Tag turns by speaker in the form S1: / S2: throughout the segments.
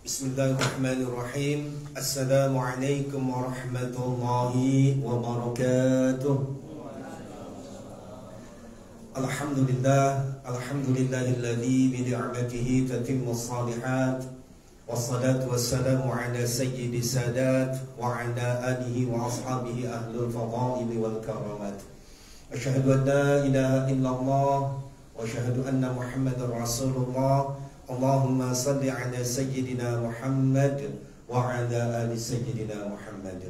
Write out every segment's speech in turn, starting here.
S1: Bismillahirrahmanirrahim. Assalamualaikum warahmatullahi wabarakatuh. Alhamdulillahilladzi bi ni'matihi tatimmus shalihat. Wassalatu wassalamu ala sayyidis sadat wa ala alihi wa ashabihi ahlul fadail wal karamat. Asyhadu an la ilaha illallah wa asyhadu anna Muhammadar Rasulullah. Allahumma salli ala sayyidina Muhammad wa ala ali sayyidina Muhammad.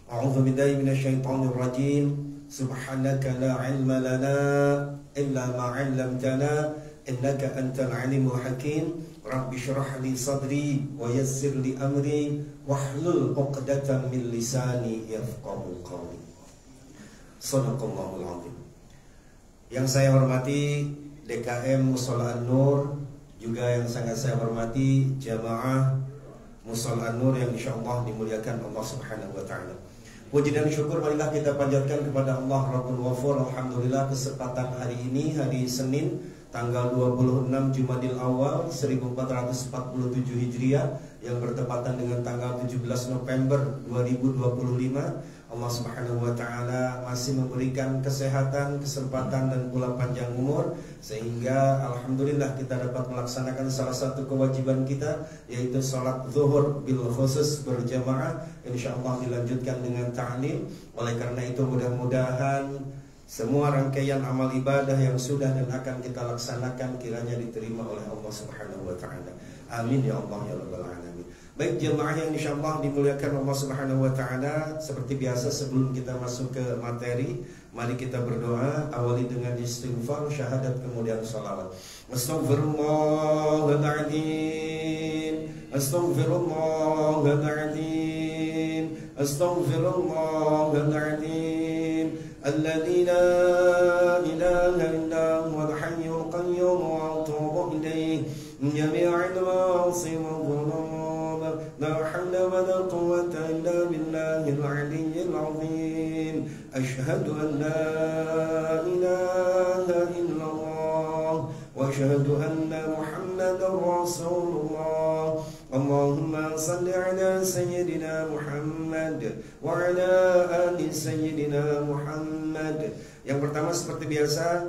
S1: A'udzu billahi minasyaitonir rajim. Subhanaka la ilma lana illa ma 'allamtana innaka antal alimul hakim. Rabbi shrah li sadri wa yassir li amri wahlul 'uqdatam min lisani yafqahu qawli. Shadaqallahul azim. Yang saya hormati DKM Mushola An-Nur, juga yang sangat saya hormati jamaah Mushola An-Nur yang insyaallah dimuliakan Allah Subhanahu wa taala. Puji dan syukur marilah kita panjatkan kepada Allah Rabbul Ghafur. Alhamdulillah kesempatan hari ini, hari Senin tanggal 26 Jumadil Awal 1447 Hijriah yang bertepatan dengan tanggal 17 November 2025. Allah Subhanahu wa taala masih memberikan kesehatan, kesempatan dan pula panjang umur sehingga alhamdulillah kita dapat melaksanakan salah satu kewajiban kita, yaitu salat zuhur bil khusus berjamaah, insyaallah dilanjutkan dengan ta'lim. Oleh karena itu mudah-mudahan semua rangkaian amal ibadah yang sudah dan akan kita laksanakan kiranya diterima oleh Allah Subhanahu wa taala. Amin ya Allah ya rabbal alamin. Baik jemaah yang insyaallah dimuliakan Allah Subhanahu wa taala, seperti biasa sebelum kita masuk ke materi, mari kita berdoa. Awali dengan istighfar, syahadat, kemudian salawat. Astaghfirullahaladzim, astaghfirullahaladzim, astaghfirullahaladzim. Alladzi la ilaha illa huwal hayyul qayyum wa atubu ilaihi jami'al ma'asi wa dhunub. La hawla wa la quwwata illa billahil aliyyil azim. Asyhadu an la ilaha illallah wa asyhadu anna Muhammadar Rasulullah. Allahumma salli ala sayyidina Muhammad wa ala ali sayyidina Muhammad. Yang pertama seperti biasa,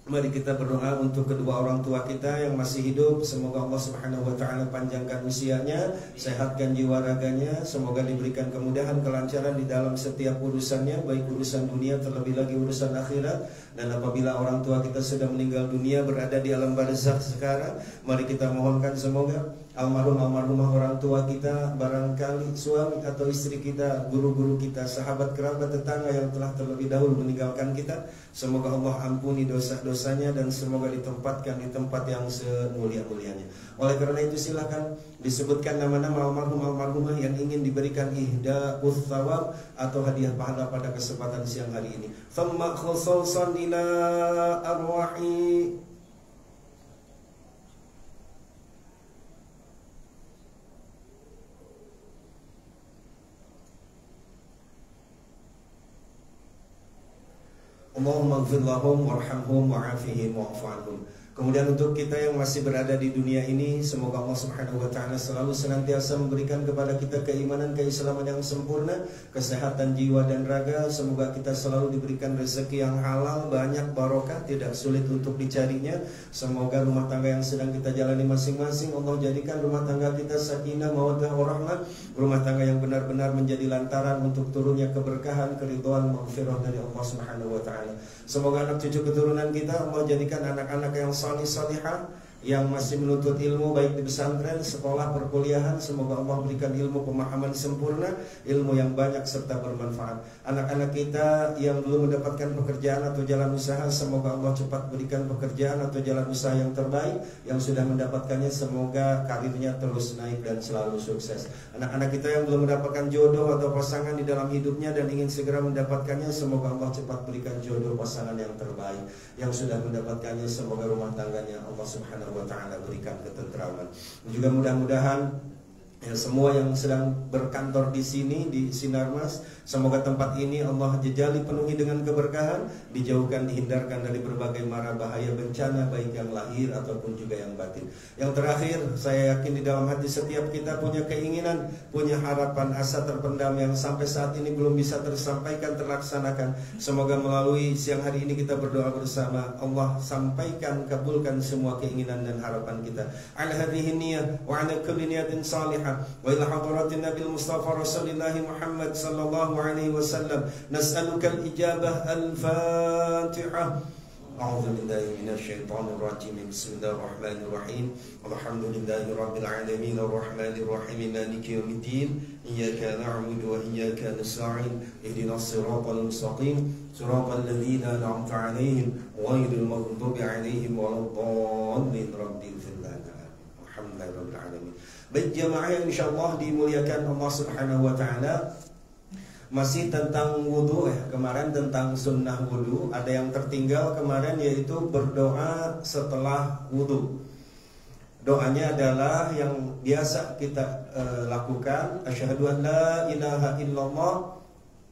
S1: mari kita berdoa untuk kedua orang tua kita yang masih hidup. Semoga Allah Subhanahu wa taala panjangkan usianya, sehatkan jiwa raganya, semoga diberikan kemudahan, kelancaran di dalam setiap urusannya, baik urusan dunia terlebih lagi urusan akhirat. Dan apabila orang tua kita sudah meninggal dunia, berada di alam barzakh sekarang, mari kita mohonkan semoga almarhumah orang tua kita, barangkali suami atau istri kita, guru-guru kita, sahabat kerabat tetangga yang telah terlebih dahulu meninggalkan kita, semoga Allah ampuni dosa-dosanya dan semoga ditempatkan di tempat yang semulia-mulianya. Oleh karena itu silakan disebutkan nama-nama almarhumah yang ingin diberikan ihdaus thawab atau hadiah pahala pada kesempatan siang hari ini. Thumma khususan ila arwahi Allahumma ighfir lahum warhamhum wa'afihim wa'fu anhum. Kemudian untuk kita yang masih berada di dunia ini, semoga Allah Subhanahu wa taala selalu senantiasa memberikan kepada kita keimanan, keislaman yang sempurna, kesehatan jiwa dan raga. Semoga kita selalu diberikan rezeki yang halal, banyak barokah, tidak sulit untuk dicarinya. Semoga rumah tangga yang sedang kita jalani masing-masing, Allah jadikan rumah tangga kita sakinah, mawaddah, warahmah, rumah tangga yang benar-benar menjadi lantaran untuk turunnya keberkahan, keridhaan, maghfirah dari Allah Subhanahu wa taala. Semoga anak cucu keturunan kita Allah jadikan anak-anak yang salih-salihah, yang masih menuntut ilmu baik di pesantren, sekolah, perkuliahan. Semoga Allah berikan ilmu pemahaman sempurna, ilmu yang banyak serta bermanfaat. Anak-anak kita yang belum mendapatkan pekerjaan atau jalan usaha, semoga Allah cepat berikan pekerjaan atau jalan usaha yang terbaik. Yang sudah mendapatkannya semoga karirnya terus naik dan selalu sukses. Anak-anak kita yang belum mendapatkan jodoh atau pasangan di dalam hidupnya dan ingin segera mendapatkannya, semoga Allah cepat berikan jodoh pasangan yang terbaik. Yang sudah mendapatkannya semoga rumah tangganya Allah Subhanahu wa ta'ala berikan ketentraman. Juga mudah-mudahan Ya, semua yang sedang berkantor di sini di Sinarmas, semoga tempat ini Allah jejali penuhi dengan keberkahan, dijauhkan, dihindarkan dari berbagai mara bahaya bencana, baik yang lahir ataupun juga yang batin. Yang terakhir, saya yakin di dalam hati setiap kita punya keinginan, punya harapan, asa terpendam yang sampai saat ini belum bisa tersampaikan, terlaksanakan. Semoga melalui siang hari ini kita berdoa bersama, Allah sampaikan, kabulkan semua keinginan dan harapan kita. Ala hadhihi niyyah wa ala kulli niyatin salihah wa ila hadratin Nabil Mustafa Rasulullah Muhammad sallallahu alaihi wasallam nas'aluka al-ijabah al-Fatihah. A'udzu billahi minasy syaithanir rajim. Bismillahirrahmanirrahim. Alhamdulillahi rabbil alamin arrahmanir rahim maliki yaumiddin. Iyyaka na'budu wa iyyaka nasta'in. Ihdinas siratal mustaqim. Siratal ladzina an'amta 'alaihim ghairil maghdubi 'alaihim waladdallin. Rabbil alamin. Alhamdulillahirabbil alamin. Baik jamaah yang insyaallah dimuliakan Allah Subhanahu wa taala, masih tentang wudu ya. Kemarin tentang sunnah wudu, ada yang tertinggal kemarin yaitu berdoa setelah wudu. Doanya adalah yang biasa kita lakukan, asyhadu an la ilaha illallah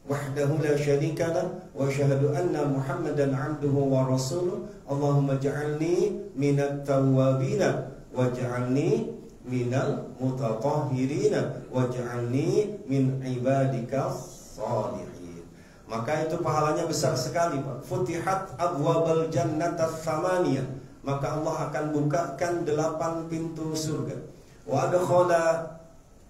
S1: wahdahu la syarikalah wa asyhadu anna Muhammadan 'abduhu wa rasuluh. Allahumma ja'alni minat tawwabina waj'alni minal mutatahhirina waj'alni min ibadika salihin. Maka itu pahalanya besar sekali, Pak. Futihat abwabal jannatas tsamaniyah, maka Allah akan bukakan 8 pintu surga. Wa adkhala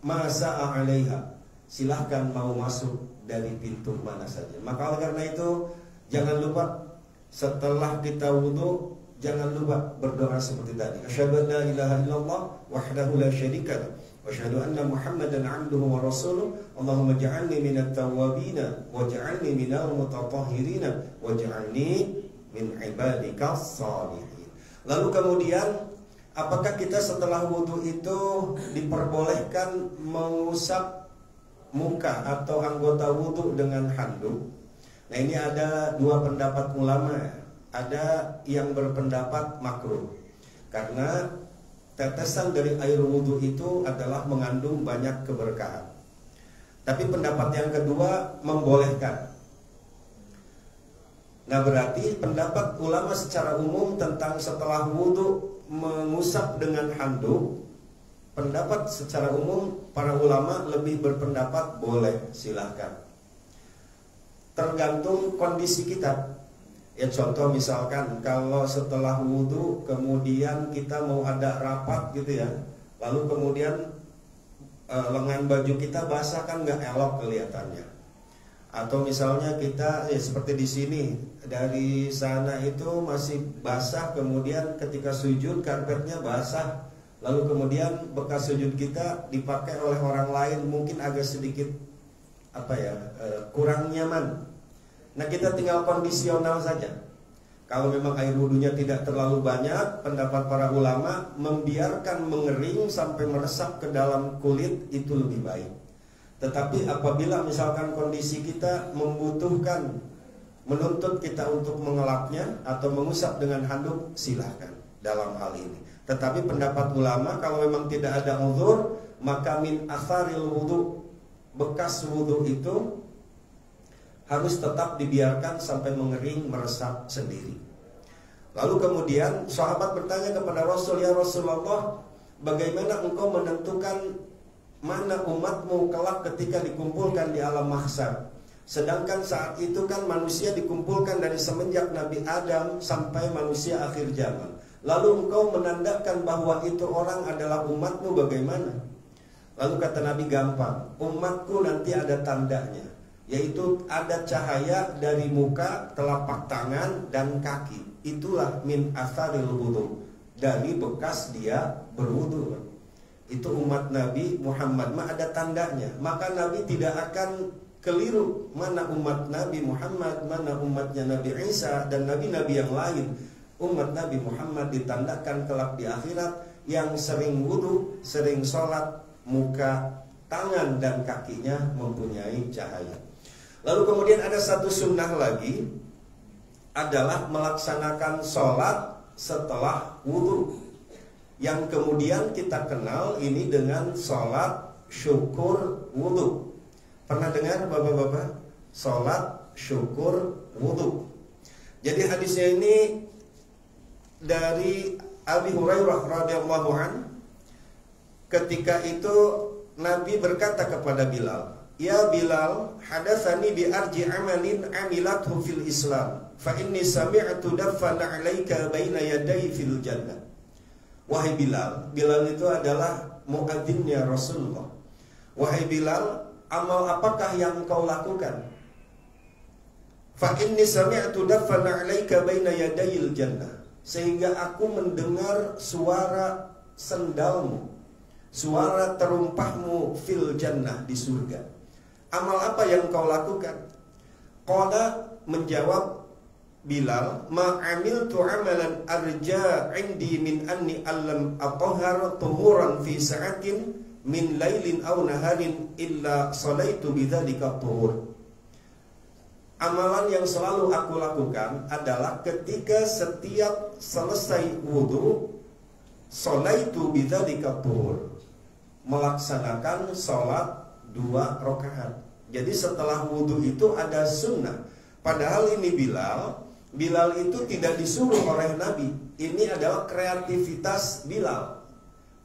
S1: ma sa'a 'alaiha, silahkan mau masuk dari pintu mana saja. Maka oleh karena itu jangan lupa setelah kita wudu, jangan lupa berdoa seperti tadi. Asyhadu an la ilaha illallah wahdahu la syarikalah wa asyhadu anna Muhammadan 'abduhu wa rasuluh. Allahumma ja'alni minat tawwabina waj'alni minal mutatahhirina waj'alni min ibadikas salihin. Lalu kemudian, apakah kita setelah wudu itu diperbolehkan mengusap muka atau anggota wudu dengan handuk? Nah, ini ada 2 pendapat ulama ya. Ada yang berpendapat makruh, karena tetesan dari air wudhu itu adalah mengandung banyak keberkahan. Tapi pendapat yang kedua membolehkan. Nah, berarti pendapat ulama secara umum tentang setelah wudhu mengusap dengan handuk, pendapat secara umum para ulama lebih berpendapat boleh, silahkan. Tergantung kondisi kita. Ya, contoh misalkan kalau setelah wudhu kemudian kita mau ada rapat gitu ya, lalu kemudian lengan baju kita basah, kan nggak elok kelihatannya. Atau misalnya kita ya seperti di sini, dari sana itu masih basah, kemudian ketika sujud karpetnya basah, lalu kemudian bekas sujud kita dipakai oleh orang lain, mungkin agak sedikit kurang nyaman. Nah, kita tinggal kondisional saja. Kalau memang air wudhunya tidak terlalu banyak, pendapat para ulama membiarkan mengering sampai meresap ke dalam kulit itu lebih baik. Tetapi apabila misalkan kondisi kita membutuhkan, menuntut kita untuk mengelapnya atau mengusap dengan handuk, silahkan dalam hal ini. Tetapi pendapat ulama, kalau memang tidak ada uzur, maka min atharil wudhu, bekas wudhu itu harus tetap dibiarkan sampai mengering, meresap sendiri. Lalu kemudian sahabat bertanya kepada Rasul, ya Rasulullah, bagaimana engkau menentukan mana umatmu kelak ketika dikumpulkan di alam mahsyar? Sedangkan saat itu kan manusia dikumpulkan dari semenjak Nabi Adam sampai manusia akhir zaman. Lalu engkau menandakan bahwa itu orang adalah umatmu, bagaimana? Lalu kata Nabi, gampang, umatku nanti ada tandanya, yaitu ada cahaya dari muka, telapak tangan, dan kaki. Itulah min atharil wudu, dari bekas dia berwudu. Itu umat Nabi Muhammad, ada tandanya. Maka Nabi tidak akan keliru mana umat Nabi Muhammad, mana umatnya Nabi Isa dan nabi-nabi yang lain. Umat Nabi Muhammad ditandakan kelak di akhirat yang sering wudu, sering sholat, muka, tangan, dan kakinya mempunyai cahaya. Lalu kemudian ada satu sunnah lagi, adalah melaksanakan sholat setelah wudu. yang kemudian kita kenal ini dengan sholat syukur wudhu. Pernah dengar bapak-bapak? Sholat syukur wudhu. Jadi hadisnya ini dari Abi Hurairah radhiyallahu an. Ketika itu Nabi berkata kepada Bilal, "Ya Bilal, hadatsani bi arji amalin amilathu fil Islam, fa inni sami'tu daffana 'alaika baina yaday fil jannah." Wahai Bilal, Bilal itu adalah muadzinnya Rasulullah. Wahai Bilal, amal apakah yang kau lakukan? Fa inni sami'tu daffana 'alaika baina yadayil jannah. Sehingga aku mendengar suara sendalmu, suara terumpahmu fil jannah, di surga. Amal apa yang kau lakukan? Qala, menjawab Bilal, ma amiltu amalan arja indi min anni allam atahhar tuhuran fi sa'atin min lailin aw naharin illa salaitu bidzalika tuhur. Amalan yang selalu aku lakukan adalah ketika setiap selesai wudu, salaitu bidzalika tuhur, melaksanakan sholat 2 rakaat. Jadi setelah wudu itu ada sunnah. Padahal ini Bilal itu tidak disuruh oleh Nabi. Ini adalah kreativitas Bilal.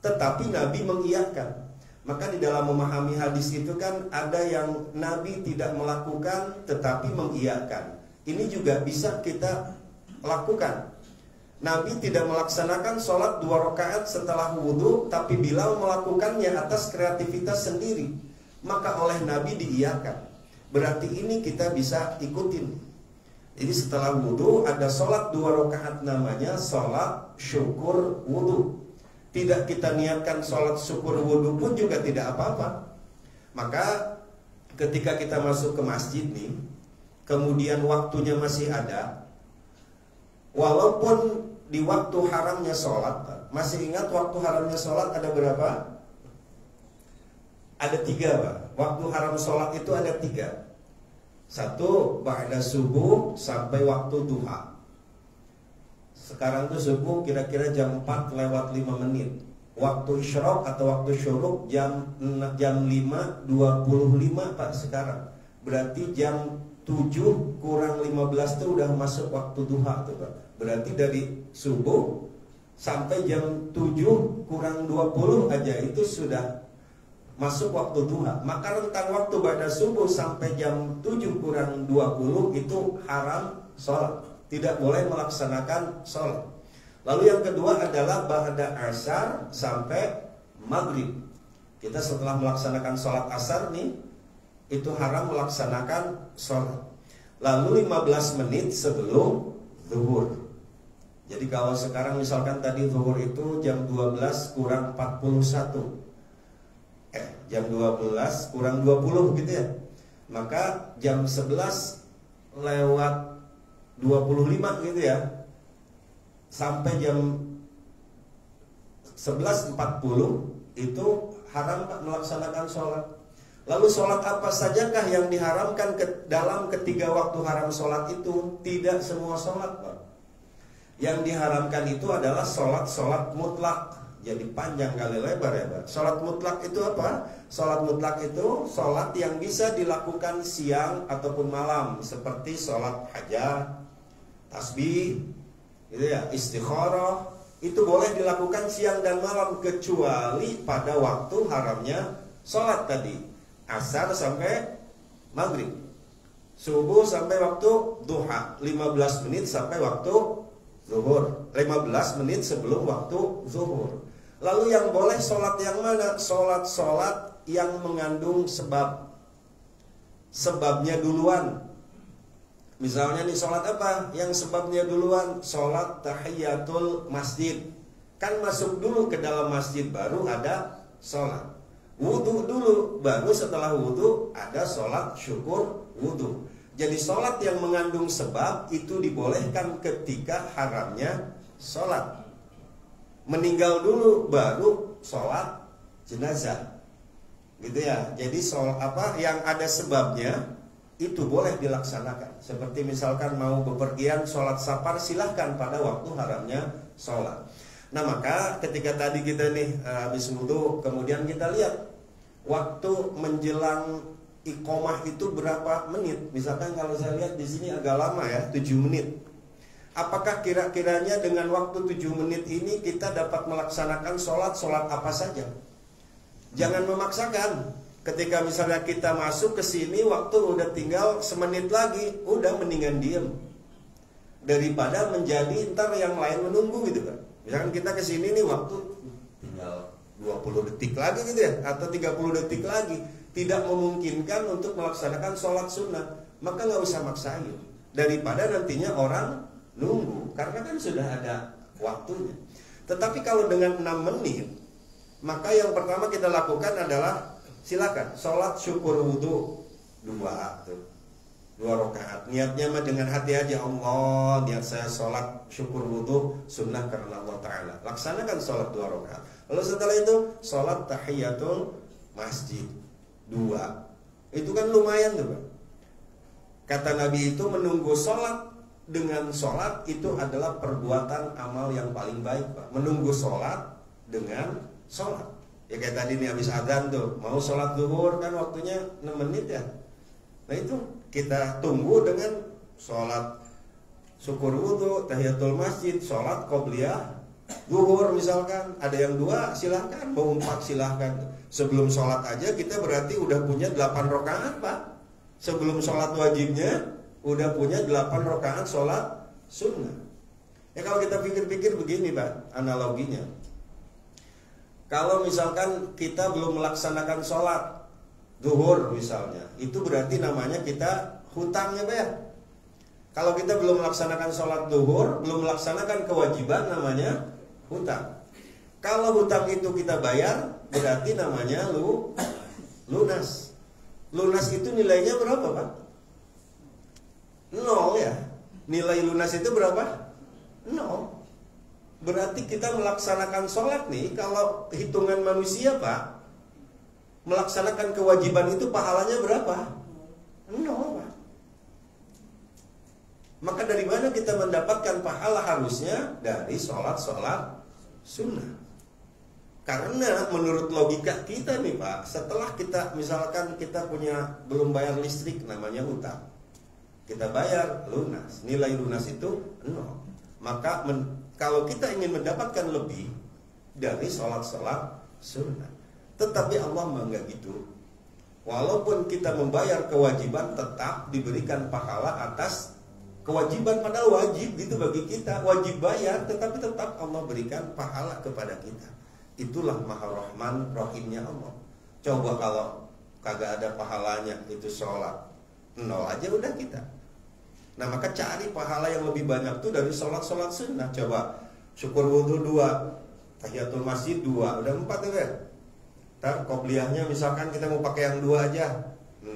S1: Tetapi Nabi mengiyakan. Maka di dalam memahami hadis itu kan ada yang Nabi tidak melakukan tetapi mengiyakan. Ini juga bisa kita lakukan. Nabi tidak melaksanakan sholat 2 rakaat setelah wudhu, tapi Bilal melakukannya atas kreativitas sendiri. Maka oleh Nabi diiyakan. Berarti ini kita bisa ikutin. Jadi setelah wudhu ada sholat 2 rakaat, namanya sholat syukur wudhu. Tidak kita niatkan sholat syukur wudhu pun juga tidak apa-apa. Maka ketika kita masuk ke masjid nih, kemudian waktunya masih ada, walaupun di waktu haramnya sholat, masih ingat waktu haramnya sholat ada berapa? Ada 3 Pak. Waktu haram sholat itu ada 3. 1, ba'da subuh sampai waktu duha. Sekarang tuh subuh kira-kira jam 4 lewat 5 menit. Waktu isyraq atau waktu syuruk jam 5.25 Pak sekarang. Berarti jam 7 kurang 15 itu udah masuk waktu duha tuh Pak. Berarti dari subuh sampai jam 7 kurang 20 aja itu sudah masuk waktu duha. Maka rentang waktu pada subuh sampai jam 7 kurang 20 itu haram sholat. Tidak boleh melaksanakan sholat. Lalu yang kedua adalah ba'da asar sampai maghrib. Kita setelah melaksanakan sholat asar nih, itu haram melaksanakan sholat. Lalu 15 menit sebelum zuhur. Jadi kalau sekarang misalkan tadi zuhur itu jam 12 kurang 41, jam 12 kurang 20 gitu ya. Maka jam 11 lewat 25 gitu ya, sampai jam 11.40 itu haram Pak melaksanakan sholat. Lalu sholat apa sajakah yang diharamkan dalam ketiga waktu haram sholat itu? Tidak semua sholat Pak. Yang diharamkan itu adalah sholat mutlak. Jadi panjang kali lebar ya Pak. Sholat mutlak itu apa? Sholat mutlak itu sholat yang bisa dilakukan siang ataupun malam, seperti sholat hajat, tasbih, gitu ya, istikharah, itu boleh dilakukan siang dan malam kecuali pada waktu haramnya sholat tadi, asar sampai maghrib, subuh sampai waktu duha, 15 menit sampai waktu zuhur, 15 menit sebelum waktu zuhur. Lalu yang boleh sholat yang mana? Sholat yang mengandung sebab, sebabnya duluan. Misalnya nih sholat apa yang sebabnya duluan? Sholat tahiyatul masjid. Kan masuk dulu ke dalam masjid baru ada sholat. Wudhu dulu, baru setelah wudhu ada sholat syukur wudhu. Jadi sholat yang mengandung sebab itu dibolehkan ketika haramnya sholat. Meninggal dulu baru sholat jenazah, gitu ya. Jadi sholat apa yang ada sebabnya itu boleh dilaksanakan. Seperti misalkan mau bepergian sholat safar, silahkan pada waktu haramnya sholat. Nah maka ketika tadi kita nih habis wudu, kemudian kita lihat waktu menjelang iqomah itu berapa menit. Misalkan kalau saya lihat di sini agak lama ya, 7 menit. Apakah kira-kiranya dengan waktu 7 menit ini kita dapat melaksanakan sholat apa saja? Jangan memaksakan. Ketika misalnya kita masuk ke sini, waktu udah tinggal semenit lagi, udah mendingan diem daripada menjadi ntar yang lain menunggu gitu kan. Misalkan kita ke sini nih waktu tinggal 20 detik lagi gitu ya, atau 30 detik lagi, tidak memungkinkan untuk melaksanakan sholat sunnah, maka nggak usah maksain daripada nantinya orang nunggu, karena kan sudah ada waktunya. Tetapi kalau dengan 6 menit, maka yang pertama kita lakukan adalah silakan sholat syukur wudu 2 rakaat. Niatnya mah dengan hati aja, Allah niat saya sholat syukur wudu sunnah karena Allah Ta'ala. Laksanakan sholat 2 rakaat. Lalu setelah itu sholat tahiyatul masjid 2. Itu kan lumayan tuh Pak. Kata Nabi itu menunggu sholat dengan sholat itu adalah perbuatan amal yang paling baik Pak. Menunggu sholat dengan sholat. Ya kayak tadi nih habis adzan tuh, mau sholat zuhur kan waktunya 6 menit ya. Nah itu kita tunggu dengan sholat syukur wudu, tahiyatul masjid, sholat qobliyah zuhur misalkan. Ada yang 2 silahkan, mau 4 silahkan. Sebelum sholat aja kita berarti udah punya 8 rakaat Pak. Sebelum sholat wajibnya udah punya 8 rakaat sholat sunnah. Ya kalau kita pikir-pikir begini Pak analoginya. Kalau misalkan kita belum melaksanakan sholat zuhur misalnya, itu berarti namanya kita hutangnya Pak ya. Kalau kita belum melaksanakan sholat zuhur, belum melaksanakan kewajiban, namanya hutang. Kalau hutang itu kita bayar, berarti namanya lunas. Lunas itu nilainya berapa Pak? 0 ya. Nilai lunas itu berapa? 0. Berarti kita melaksanakan sholat nih, kalau hitungan manusia Pak, melaksanakan kewajiban itu pahalanya berapa? 0 Pak. Maka dari mana kita mendapatkan pahala? Harusnya dari sholat sunnah. Karena menurut logika kita nih Pak, setelah kita misalkan kita punya belum bayar listrik, namanya hutang, kita bayar lunas, nilai lunas itu 0. Maka kalau kita ingin mendapatkan lebih dari sholat sunnah, tetapi Allah enggak gitu. Walaupun kita membayar kewajiban, tetap diberikan pahala atas kewajiban, padahal wajib gitu bagi kita, wajib bayar, tetapi tetap Allah berikan pahala kepada kita. Itulah Maha Rahman Rahimnya Allah. Coba kalau kagak ada pahalanya, itu sholat 0 aja udah kita. Nah maka cari pahala yang lebih banyak tuh dari sholat sunnah. Coba syukur wudu 2, tahiyatul masjid 2, udah 4 ya. Ntar qobliyahnya misalkan kita mau pakai yang 2 aja 6,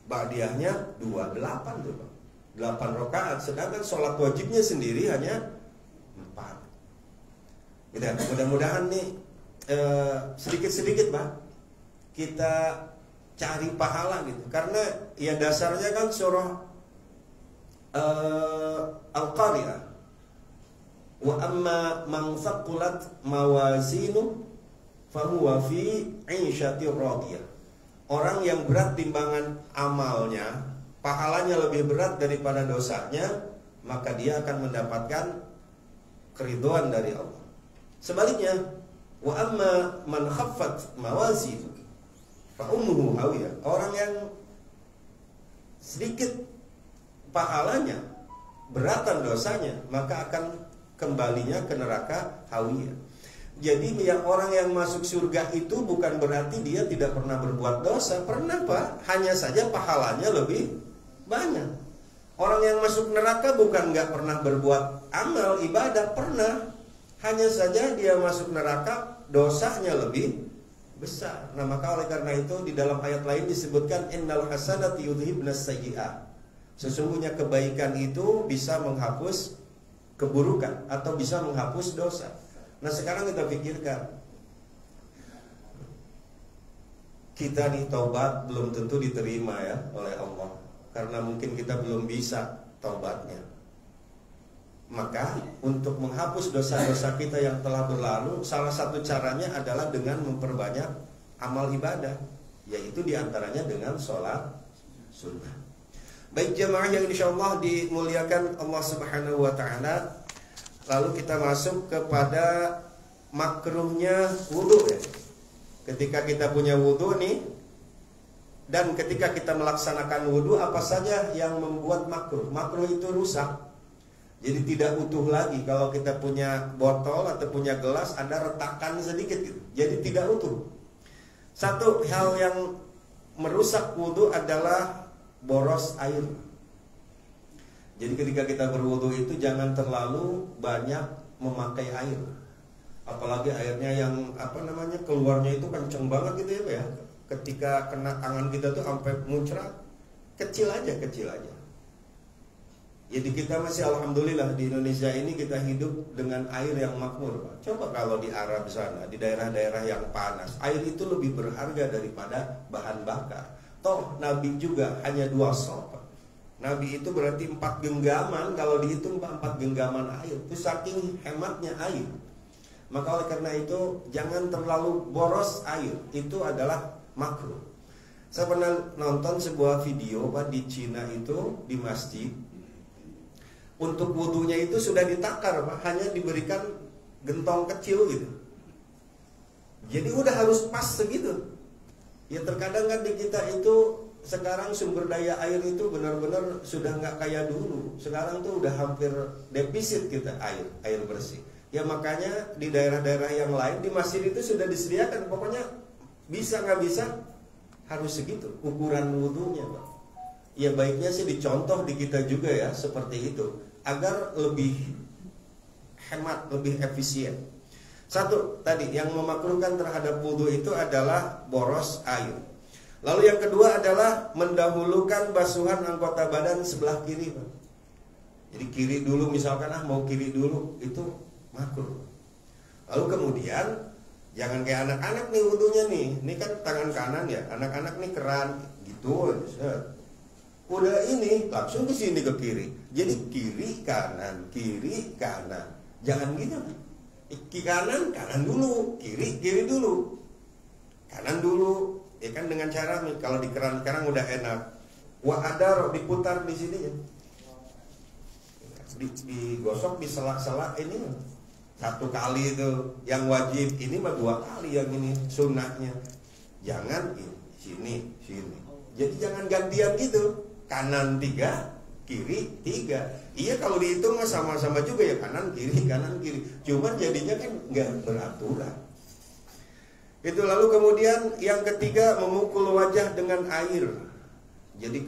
S1: ba'diyahnya 2, 8 tuh 8 rakaat. Sedangkan sholat wajibnya sendiri hanya 4. Gitu. Mudah-mudahan nih sedikit-sedikit Pak kita cari pahala gitu. Karena ya dasarnya kan surah Al-Qariyah, wa amma man thaqulat mawazinu fahuwa fi 'ishatir radiyah. Orang yang berat timbangan amalnya, pahalanya lebih berat daripada dosanya, maka dia akan mendapatkan keridhaan dari Allah. Sebaliknya, wa amma man khaffat mawazinu fa ummuhu hawiyah. Orang yang sedikit pahalanya, beratan dosanya, maka akan kembalinya ke neraka hawiyah. Jadi yang orang yang masuk surga itu bukan berarti dia tidak pernah berbuat dosa. Pernah Pak, hanya saja pahalanya lebih banyak. Orang yang masuk neraka bukan nggak pernah berbuat amal ibadah, pernah. Hanya saja dia masuk neraka, dosanya lebih besar. Nah maka oleh karena itu di dalam ayat lain disebutkan innal hasanati yudhibnas sayyi'at. Sesungguhnya kebaikan itu bisa menghapus keburukan atau bisa menghapus dosa. Nah sekarang kita pikirkan, kita nih taubat belum tentu diterima ya oleh Allah, karena mungkin kita belum bisa taubatnya. Maka untuk menghapus dosa-dosa kita yang telah berlalu, salah satu caranya adalah dengan memperbanyak amal ibadah, yaitu diantaranya dengan sholat sunnah. Baik jemaah yang insyaallah dimuliakan Allah Subhanahu wa ta'ala, lalu kita masuk kepada makruhnya wudu ya. Ketika kita punya wudu nih, dan ketika kita melaksanakan wudu, apa saja yang membuat makruh? Makruh itu rusak, jadi tidak utuh lagi. Kalau kita punya botol atau punya gelas, ada retakan sedikit gitu, jadi tidak utuh. Satu hal yang merusak wudu adalah boros air. Jadi ketika kita berwudu itu jangan terlalu banyak memakai air. Apalagi airnya yang keluarnya itu kenceng banget gitu ya. Ketika kena tangan kita tuh sampai muncrat. Kecil aja. Jadi kita masih alhamdulillah di Indonesia ini kita hidup dengan air yang makmur. Coba kalau di Arab sana, di daerah-daerah yang panas, air itu lebih berharga daripada bahan bakar. Toh Nabi juga hanya 2 sop. Nabi itu berarti 4 genggaman. Kalau dihitung 4 genggaman air. Itu saking hematnya air. Maka oleh karena itu jangan terlalu boros air. Itu adalah makruh. Saya pernah nonton sebuah video di Cina itu, di masjid. Untuk wudunya itu sudah ditakar Pak, hanya diberikan gentong kecil gitu. Jadi udah harus pas segitu. Ya terkadang kan di kita itu sekarang sumber daya air itu benar-benar sudah nggak kayak dulu. Sekarang tuh udah hampir defisit kita air bersih. Ya makanya di daerah-daerah yang lain di masjid itu sudah disediakan. Pokoknya bisa nggak bisa harus segitu ukuran wudunya Pak. Ya baiknya sih dicontoh di kita juga ya seperti itu, agar lebih hemat, lebih efisien. Satu tadi yang memakruhkan terhadap wudu itu adalah boros air. Lalu yang kedua adalah mendahulukan basuhan anggota badan sebelah kiri Pak. Jadi kiri dulu misalkan mau kiri dulu, itu makruh. Lalu kemudian jangan kayak anak-anak nih wudunya nih. Ini kan tangan kanan ya, anak-anak nih keran gitu. Udah ini langsung ke sini ke kiri. Jadi kiri kanan. Jangan gitu. Kanan dulu, kiri dulu. Kanan dulu. Ya kan dengan cara kalau di keran sekarang udah enak. Wa'adar diputar di sini ya. Digosok di sela-sela ini 1 kali itu yang wajib, ini mah 2 kali yang ini sunnahnya. Jangan ini sini. Jadi jangan gantian gitu. Kanan 3, kiri 3. Iya kalau dihitung sama-sama juga ya, kanan kiri. Cuman jadinya kan nggak beraturan. Itu lalu kemudian yang ketiga memukul wajah dengan air. Jadi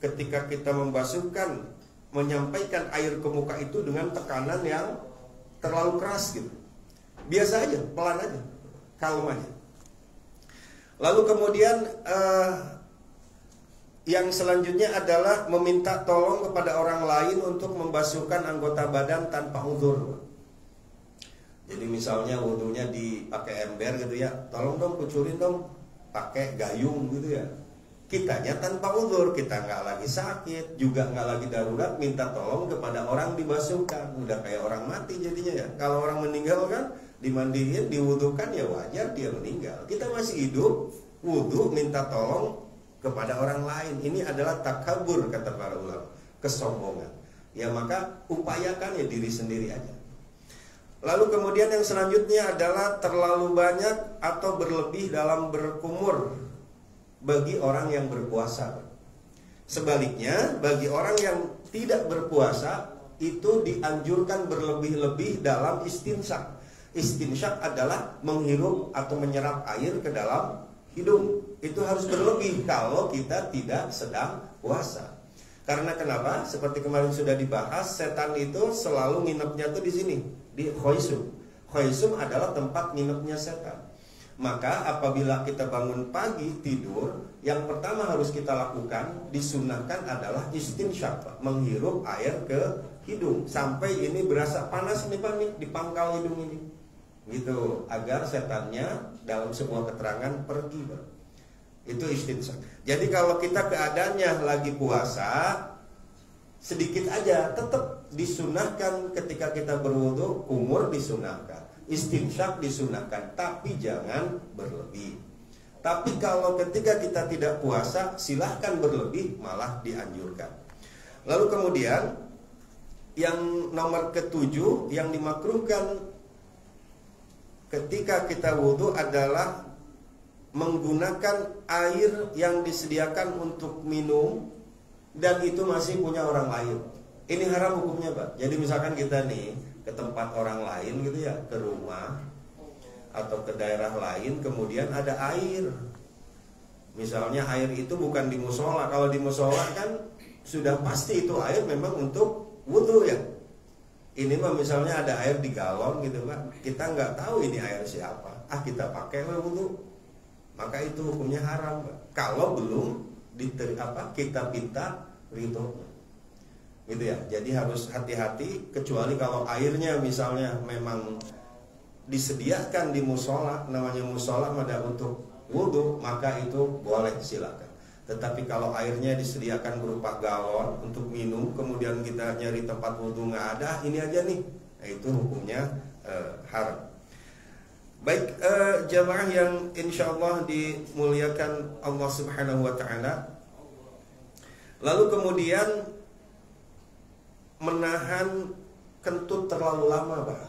S1: ketika kita membasuhkan, menyampaikan air ke muka itu dengan tekanan yang terlalu keras gitu. Biasa aja, pelan aja, kalem aja. Lalu kemudian yang selanjutnya adalah meminta tolong kepada orang lain untuk membasuhkan anggota badan tanpa uzur. Jadi misalnya wudunya dipakai ember gitu ya, tolong dong kucurin dong pakai gayung gitu ya. Kitanya tanpa uzur, kita nggak lagi sakit, juga nggak lagi darurat, minta tolong kepada orang dibasuhkan. Udah kayak orang mati jadinya ya. Kalau orang meninggal kan dimandiin, diwudukan ya wajar dia meninggal. Kita masih hidup, wudu minta tolong kepada orang lain. Ini adalah takabur kata para ulama, kesombongan. Ya maka upayakan ya diri sendiri aja. Lalu kemudian yang selanjutnya adalah terlalu banyak atau berlebih dalam berkumur bagi orang yang berpuasa. Sebaliknya bagi orang yang tidak berpuasa itu dianjurkan berlebih-lebih dalam istinsyak. Istinsyak adalah menghirup atau menyerap air ke dalam hidung. Itu harus berlebih kalau kita tidak sedang puasa. Karena kenapa? Seperti kemarin sudah dibahas, setan itu selalu nginepnya tuh di sini, di khoisum. Khoisum adalah tempat nginepnya setan. Maka apabila kita bangun pagi tidur, yang pertama harus kita lakukan, disunahkan adalah istinsyak, menghirup air ke hidung sampai ini berasa panas nih Pak, di pangkal hidung ini. Gitu, agar setannya dalam sebuah keterangan pergi Pak. Itu istinsyak. Jadi kalau kita keadaannya lagi puasa, sedikit aja, tetap disunahkan ketika kita berwudu, kumur disunahkan, istinsyak disunahkan, tapi jangan berlebih. Tapi kalau ketika kita tidak puasa, silahkan berlebih, malah dianjurkan. Lalu kemudian yang nomor ketujuh, yang dimakruhkan ketika kita wudu adalah menggunakan air yang disediakan untuk minum dan itu masih punya orang lain. Ini haram hukumnya, Pak. Jadi misalkan kita nih ke tempat orang lain gitu ya, ke rumah atau ke daerah lain, kemudian ada air. Misalnya air itu bukan di musola. Kalau di musola kan sudah pasti itu air memang untuk wudu ya. Ini mah misalnya ada air di galon gitu Pak, kita nggak tahu ini air siapa, kita pakai wudu, maka itu hukumnya haram Pak. Kalau belum kita minta ridho, gitu ya. Jadi harus hati-hati, kecuali kalau airnya misalnya memang disediakan di musola, namanya musola ada untuk wudu, maka itu boleh, silakan. Tetapi kalau airnya disediakan berupa galon untuk minum, kemudian kita nyari tempat wudu nggak ada, ini aja nih, nah, itu hukumnya haram. Baik, jamaah yang insya Allah dimuliakan Allah Subhanahu Wa Taala. Lalu kemudian menahan kentut terlalu lama, Pak.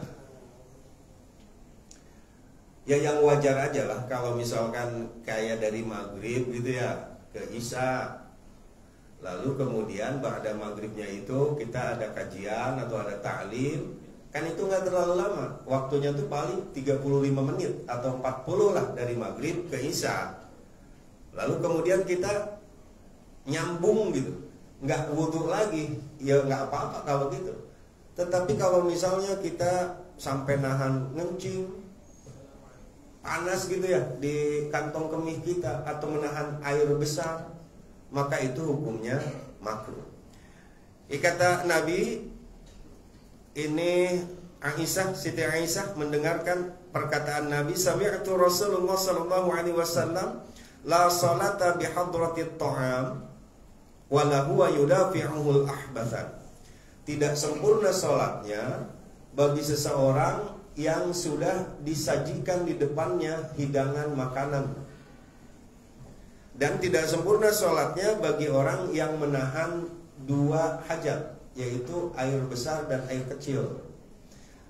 S1: Ya yang wajar aja lah, kalau misalkan kayak dari maghrib gitu ya ke isya, lalu kemudian ba'da maghribnya itu kita ada kajian atau ada ta'lim, kan itu nggak terlalu lama, waktunya tuh paling 35 menit atau 40 lah dari maghrib ke isya. Lalu kemudian kita nyambung gitu, nggak wudu lagi, ya nggak apa-apa kalau gitu. Tetapi kalau misalnya kita sampai nahan ngencing, panas gitu ya di kantong kemih kita, atau menahan air besar, maka itu hukumnya makruh. Kata Nabi ini, Aisyah, Siti Aisyah mendengarkan perkataan Nabi, sami'tu Rasulullah sallallahu alaihi wasallam la salata bi hadratit ta'am wa la huwa yudafi'uhul ahbathan. Tidak sempurna salatnya bagi seseorang yang sudah disajikan di depannya hidangan makanan, dan tidak sempurna sholatnya bagi orang yang menahan dua hajat, yaitu air besar dan air kecil.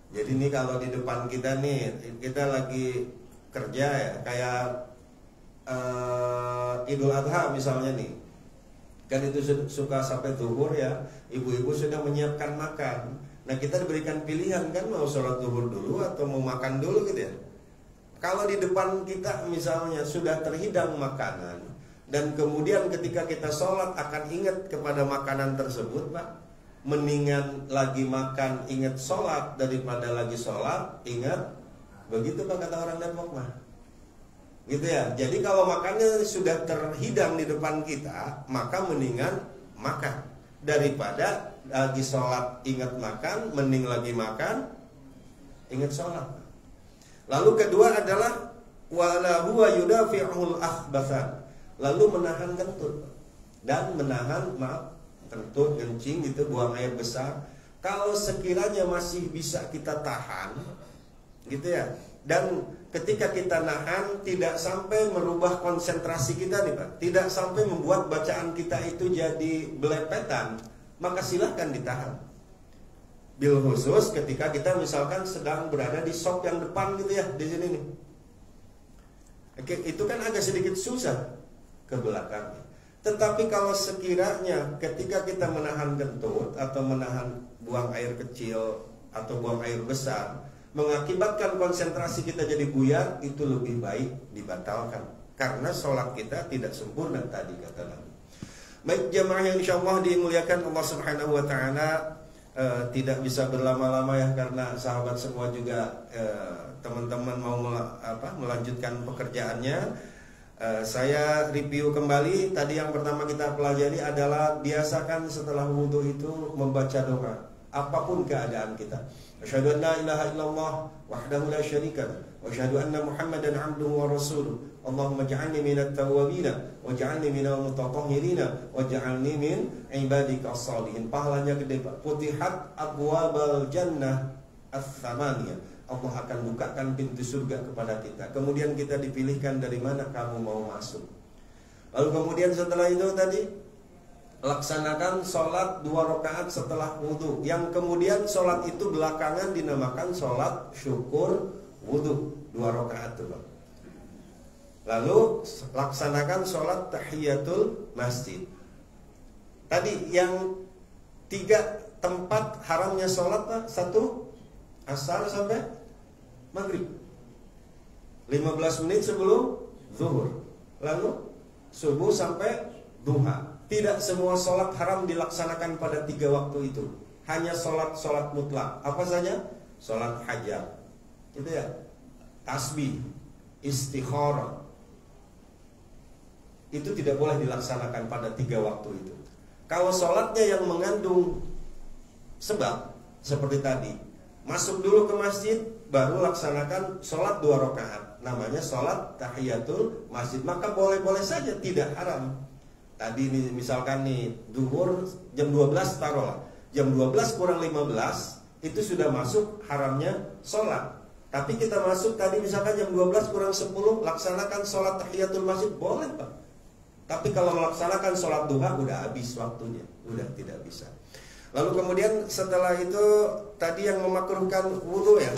S1: Jadi ini kalau di depan kita nih, kita lagi kerja ya, kayak Idul Adha misalnya nih, kan itu suka sampai zuhur ya, ibu-ibu sudah menyiapkan makan. Nah kita diberikan pilihan kan, mau sholat zuhur dulu atau mau makan dulu gitu ya. Kalau di depan kita misalnya sudah terhidang makanan, dan kemudian ketika kita sholat akan ingat kepada makanan tersebut, Pak, mendingan lagi makan ingat sholat daripada lagi sholat ingat. Begitu Pak kata orang Depok mah, gitu ya. Jadi kalau makannya sudah terhidang di depan kita, maka mendingan makan daripada lagi sholat ingat makan, mending lagi makan ingat sholat. Lalu kedua adalah wala huwa yudafi'ul akhbathan, lalu menahan kentut dan menahan kentut, kencing gitu, buang air besar. Kalau sekiranya masih bisa kita tahan gitu ya, dan ketika kita nahan tidak sampai merubah konsentrasi kita nih Pak, tidak sampai membuat bacaan kita itu jadi belepetan, maka silahkan ditahan. Bil khusus ketika kita misalkan sedang berada di sop yang depan gitu ya, di sini nih. Oke, itu kan agak sedikit susah ke belakangnya. Tetapi kalau sekiranya ketika kita menahan kentut atau menahan buang air kecil atau buang air besar mengakibatkan konsentrasi kita jadi buyar, itu lebih baik dibatalkan, karena sholat kita tidak sempurna tadi kata Nabi. Baik jamaah yang insyaallah dimuliakan Allah Subhanahu Wa Taala, tidak bisa berlama-lama ya, karena sahabat semua juga teman-teman mau melanjutkan pekerjaannya. Saya review kembali. Tadi yang pertama kita pelajari adalah biasakan setelah wudhu itu membaca doa apapun keadaan kita. Asyhadu an la ilaha illallah wahdahu la syarika lahu wa asyhadu anna Muhammadan 'abduhu wa rasuluh. Allahumma ij'alni minat tawwabin waj'alni minal mutatahhirin waj'alni min ibadika as-salihin. Pahalanya gede Pak. Futihat abwabal jannah ats-tsamaniyah. Allah akan bukakan pintu surga kepada kita. Kemudian kita dipilihkan dari mana kamu mau masuk. Lalu kemudian setelah itu tadi laksanakan sholat 2 rakaat setelah wudhu. Yang kemudian sholat itu belakangan dinamakan sholat syukur wudhu 2 rakaat itu. Lalu laksanakan sholat tahiyatul masjid. Tadi yang 3 tempat haramnya sholat Pak. 1 asar sampai maghrib, 15 menit sebelum zuhur. Lalu subuh sampai duha. Tidak semua sholat haram dilaksanakan pada 3 waktu itu. Hanya sholat mutlak. Apa saja? Sholat hajat, gitu ya, tasbih, istikharah. Itu tidak boleh dilaksanakan pada 3 waktu itu. Kalau sholatnya yang mengandung sebab, seperti tadi, masuk dulu ke masjid, baru laksanakan sholat 2 rakaat. Namanya sholat tahiyatul masjid. Maka boleh-boleh saja, tidak haram. Tadi nih, misalkan nih zuhur jam 12 taruhlah, jam 12 kurang 15 itu sudah masuk haramnya sholat. Tapi kita masuk tadi misalkan jam 12 kurang 10, laksanakan sholat tahiyatul masjid, boleh Pak. Tapi kalau melaksanakan sholat duha udah habis waktunya, udah tidak bisa. Lalu kemudian setelah itu tadi yang memakruhkan wudhu ya.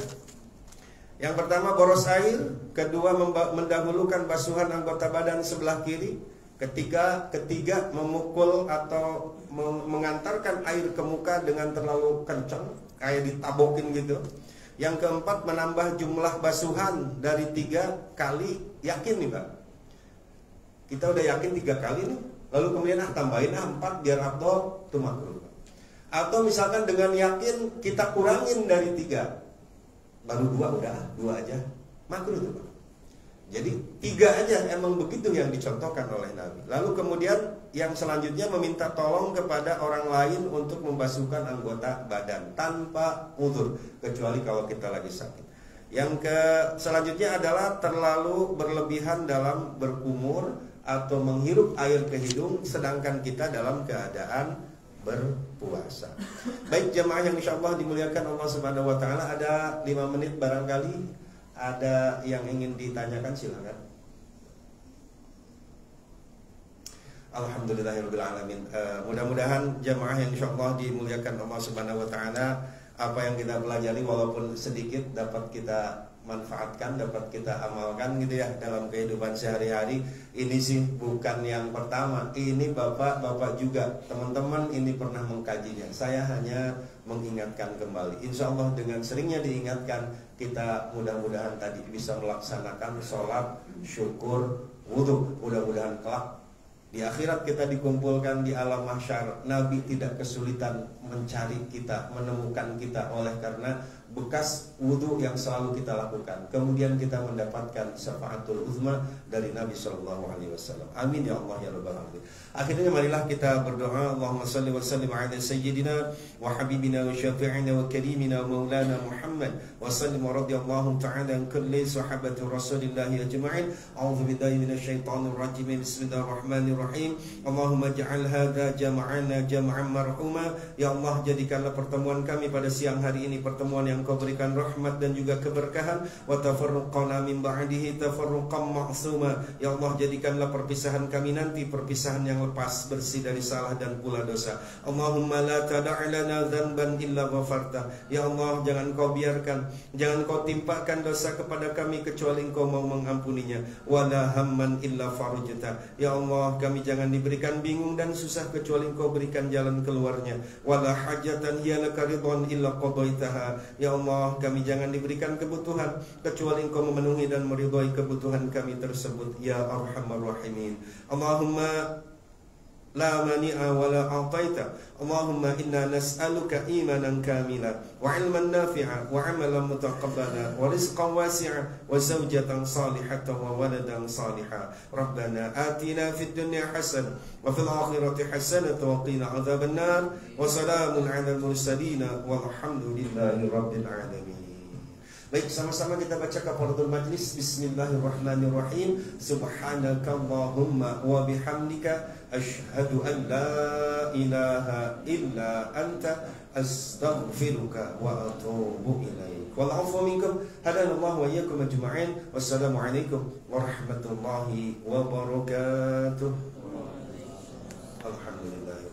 S1: Yang pertama boros air, kedua mendahulukan basuhan anggota badan sebelah kiri, ketiga memukul atau mengantarkan air ke muka dengan terlalu kencang, kayak ditabokin gitu. Yang keempat menambah jumlah basuhan dari 3 kali. Yakin nih Pak, kita udah yakin 3 kali nih, lalu kemudian tambahin 4 biar afdol, itu makruh. Atau misalkan dengan yakin kita kurangin dari 3, baru 2 udah, 2 aja, makruh tuh Pak. Jadi 3 aja, emang begitu yang dicontohkan oleh Nabi. Lalu kemudian yang selanjutnya meminta tolong kepada orang lain untuk membasuhkan anggota badan tanpa uzur, kecuali kalau kita lagi sakit. Yang selanjutnya adalah terlalu berlebihan dalam berkumur atau menghirup air ke hidung sedangkan kita dalam keadaan berpuasa. Baik jemaah yang insyaallah dimuliakan Allah Subhanahu wa taala, ada 5 menit barangkali ada yang ingin ditanyakan, silakan. Alhamdulillahirabbil alamin. Mudah-mudahan jemaah yang insyaallah dimuliakan Allah Subhanahu wa taala, apa yang kita pelajari walaupun sedikit dapat kita manfaatkan, dapat kita amalkan gitu ya dalam kehidupan sehari-hari. Ini sih bukan yang pertama, ini bapak-bapak juga, teman-teman ini pernah mengkajinya. Saya hanya mengingatkan kembali. Insya Allah dengan seringnya diingatkan, kita mudah-mudahan tadi bisa melaksanakan sholat syukur wudhu. Mudah-mudahan kelak di akhirat kita dikumpulkan di alam mahsyar, Nabi tidak kesulitan mencari kita, menemukan kita, oleh karena bekas wudhu yang selalu kita lakukan. Kemudian kita mendapatkan syafaatul uzma dari Nabi sallallahu alaihi wasallam. Amin ya Allah ya rabbal alamin. Akhirnya marilah kita berdoa. Allahumma shalli wa sallim ala sayyidina wa habibina wa syafi'ina wa karimina maulana Muhammad wa sallim wa radiyallahu ta'ala an kulli sahabati Rasulillah ajma'in. A'udzu billahi minasyaitonir rajim. Bismillahirrahmanirrahim. Allahumma ij'al hadza jam'ana jam'an marhuma. Ya Allah, jadikanlah pertemuan kami pada siang hari ini pertemuan yang Kau berikan rahmat dan juga keberkahan. Wa tafarruqana min ba'dihi tafarruqan ma'suma. Ya Allah, jadikanlah perpisahan kami nanti perpisahan yang lepas, bersih dari salah dan pula dosa. Allahumma la tada'a lana dzanban illa ghafarta. Ya Allah, jangan Kau biarkan, jangan Kau timpakan dosa kepada kami kecuali Engkau mau mengampuninya. Wa la hamman illa farajta. Ya Allah, kami jangan diberikan bingung dan susah kecuali Engkau berikan jalan keluarnya. Wa la hajatan hiya laka ridwan illa qadaitaha. Ya Allah, kami jangan diberikan kebutuhan kecuali Engkau memenuhi dan meridhai kebutuhan kami tersebut, ya Arhamar Rahimin. Allahumma la mani'a wa la a'taita. Allahumma inna nas'aluka imanan kamila wa ilman nafi'a wa amalan mutaqabbala wa rizqan wasi'a wa zawjatan salihatan wa waladan saliha. Rabbana atina fid dunya hasanah wa fil akhirati hasanah wa qina adzaban nar. Wa salamun 'alal mursalin walhamdulillahi rabbil alamin. Baik, sama-sama kita baca kafaratul majlis. Bismillahirrahmanirrahim. Subhanakallahumma wa bihamdika asyhadu an la ilaha illa anta astaghfiruka wa atubu ilaik. Wal 'afwu minkum. Hadanallahu wa iyyakum ajma'in. Wassalamualaikum warahmatullahi wabarakatuh. Alhamdulillah.